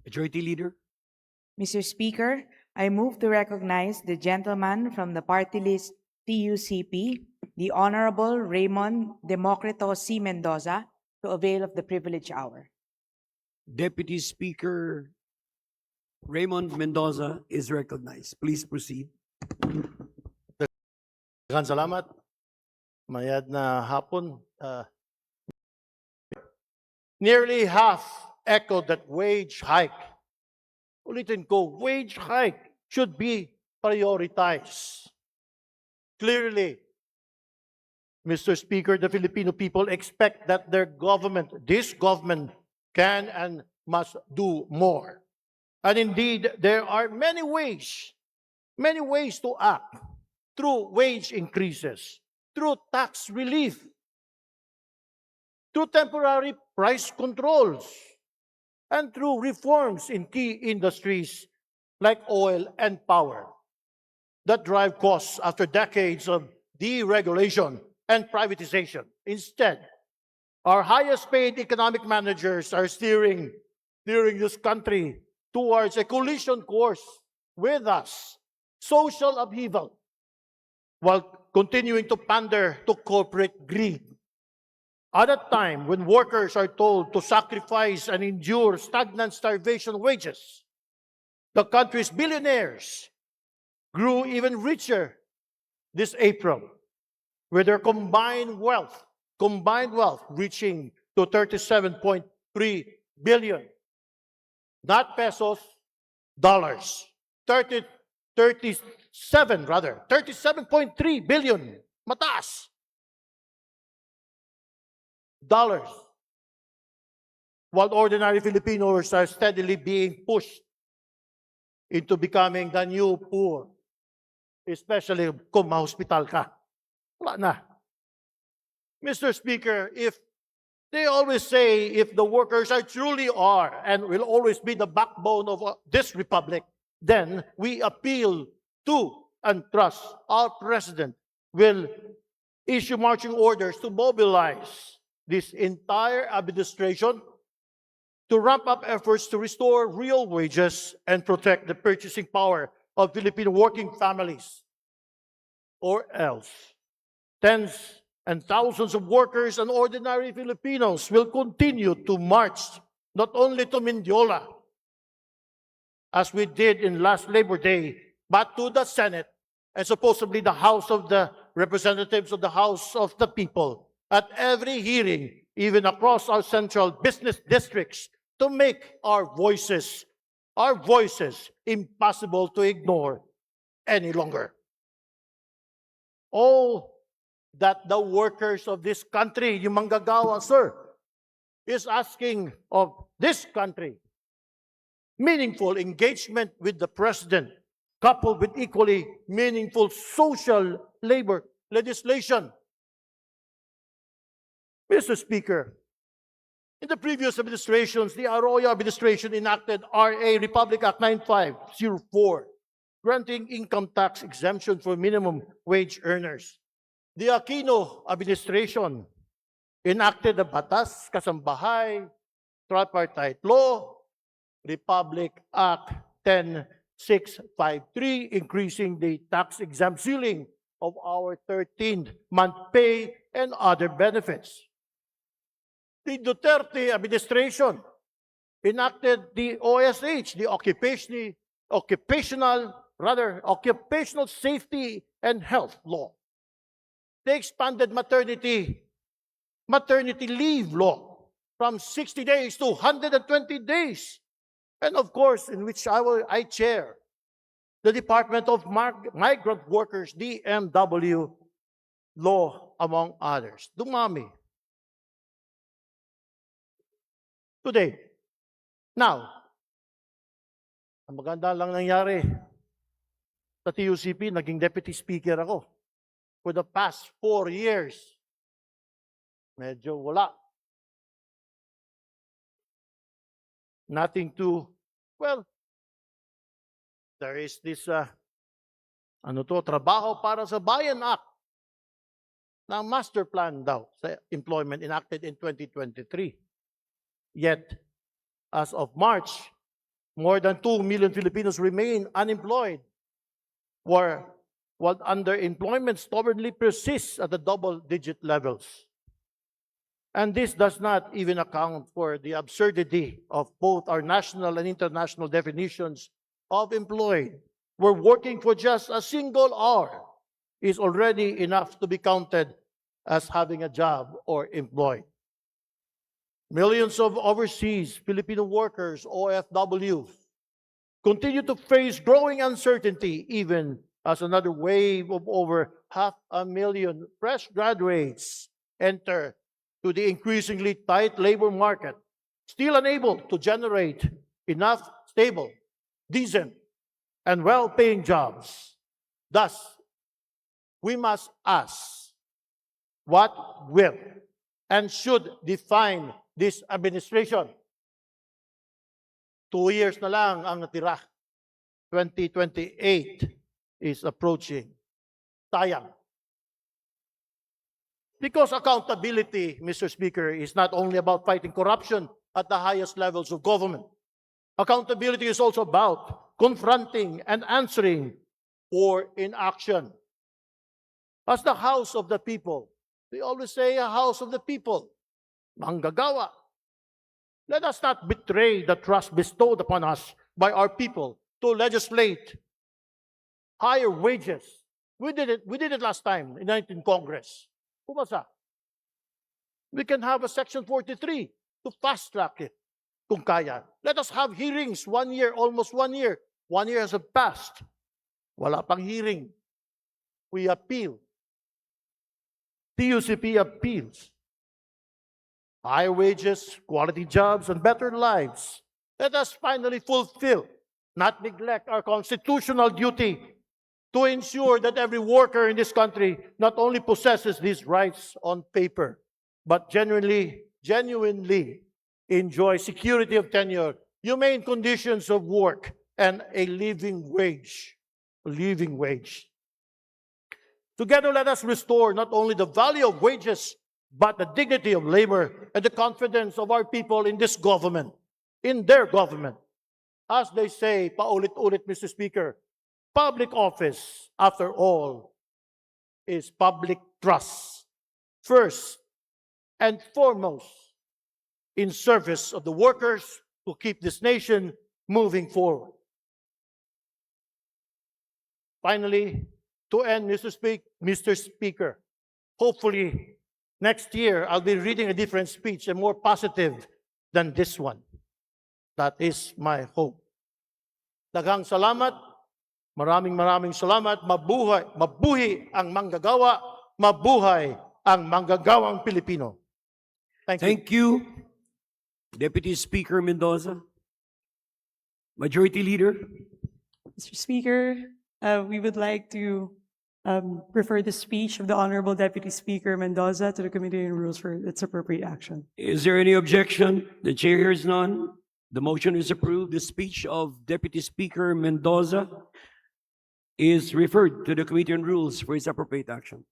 Majority Leader. Mr. Speaker, I move to recognize the gentleman from the party list TUCP, the Honorable Raymond Democrito C. Mendoza, to avail of the privilege hour. Deputy Speaker Raymond Mendoza is recognized. Please proceed. Daghang salamat. Mayad na hapon. Nearly half echoed that wage hike. Ulitin ko, wage hike should be prioritized. Clearly, Mr. Speaker, the Filipino people expect that their government, this government, can and must do more. And indeed, there are many ways to act through wage increases, through tax relief, through temporary price controls, and through reforms in key industries like oil and power that drive costs after decades of deregulation and privatization. Instead, our highest paid economic managers are steering this country towards a collision course with us, social upheaval, while continuing to pander to corporate greed. At a time when workers are told to sacrifice and endure stagnant starvation wages, the country's billionaires grew even richer this April, with their combined wealth reaching to 37.3 billion. Not pesos, dollars. 37.3 billion. Mataas. Dollars. While ordinary Filipinos are steadily being pushed into becoming the new poor, especially kung ma-hospital ka. Wala na. Mr. Speaker, if they always say if the workers are truly are and will always be the backbone of this republic, then we appeal to and trust our president will issue marching orders to mobilize this entire administration to ramp up efforts to restore real wages and protect the purchasing power of Filipino working families. Or else, tens and thousands of workers and ordinary Filipinos will continue to march not only to Mindiola, as we did in last Labor Day, but to the Senate and supposedly the House of the Representatives of the House of the People at every hearing, even across our central business districts, to make our voices impossible to ignore any longer. All that the workers of this country, yung manggagawa, sir, is asking of this country, meaningful engagement with the president, coupled with equally meaningful social labor legislation. Mr. Speaker, in the previous administrations, the Arroyo administration enacted RA Republic Act 9504, granting income tax exemption for minimum wage earners. The Aquino administration enacted the Batas Kasambahay, Tripartite Law, Republic Act 10653, increasing the tax-exempt ceiling of our 13th-month pay and other benefits. The Duterte administration enacted the OSH, the Occupational Safety and Health Law. They expanded maternity leave law from 60 days to 120 days. And of course, in which I chair the Department of Migrant Workers, DMW law, among others. Dumami. Today. Now, ang maganda lang nangyari sa TUCP, naging deputy speaker ako. For the past 4 years, medyo wala. Nothing to, well, there is this, Trabaho para sa Bayan Act, na master plan daw sa employment enacted in 2023. Yet, as of March more than 2 million Filipinos remain unemployed, while underemployment stubbornly persists at the double-digit levels. And this does not even account for the absurdity of both our national and international definitions of employed, where working for just a single hour is already enough to be counted as having a job or employed. Millions of overseas Filipino workers, OFWs, continue to face growing uncertainty even as another wave of over 500,000 fresh graduates enter to the increasingly tight labor market, still unable to generate enough stable, decent, and well-paying jobs. Thus, we must ask, what will and should define this administration? 2 years na lang ang natira. 2028 is approaching. Sayang. Because accountability, Mr. Speaker, is not only about fighting corruption at the highest levels of government. Accountability is also about confronting and answering for inaction. As the house of the people, they always say a house of the people, manggagawa. Let us not betray the trust bestowed upon us by our people to legislate higher wages. We did it last time in 19th Congress. Pumasa. We can have a Section 43 to fast track it kung kaya. Let us have hearings 1 year, almost 1 year. 1 year has passed. Wala pang hearing. We appeal. TUCP appeals. Higher wages, quality jobs, and better lives. Let us finally fulfill, not neglect our constitutional duty to ensure that every worker in this country not only possesses these rights on paper, but genuinely enjoy security of tenure, humane conditions of work, and a living wage. Together, let us restore not only the value of wages, but the dignity of labor and the confidence of our people in this government, in their government. As they say, paulit-ulit, Mr. Speaker, public office, after all, is public trust. First and foremost, in service of the workers who keep this nation moving forward. Finally, to end, Mr. Speaker, hopefully next year I'll be reading a different speech and more positive than this one. That is my hope. Daghang salamat. Maraming salamat. Mabuhi ang manggagawa. Mabuhay ang manggagawang Pilipino. Thank you. Thank you, Deputy Speaker Mendoza. Majority Leader. Mr. Speaker, we would like to refer the speech of the Honorable Deputy Speaker Mendoza to the Committee on Rules for its appropriate action. Is there any objection? The chair hears none. The motion is approved. The speech of Deputy Speaker Mendoza is referred to the Committee on Rules for its appropriate action.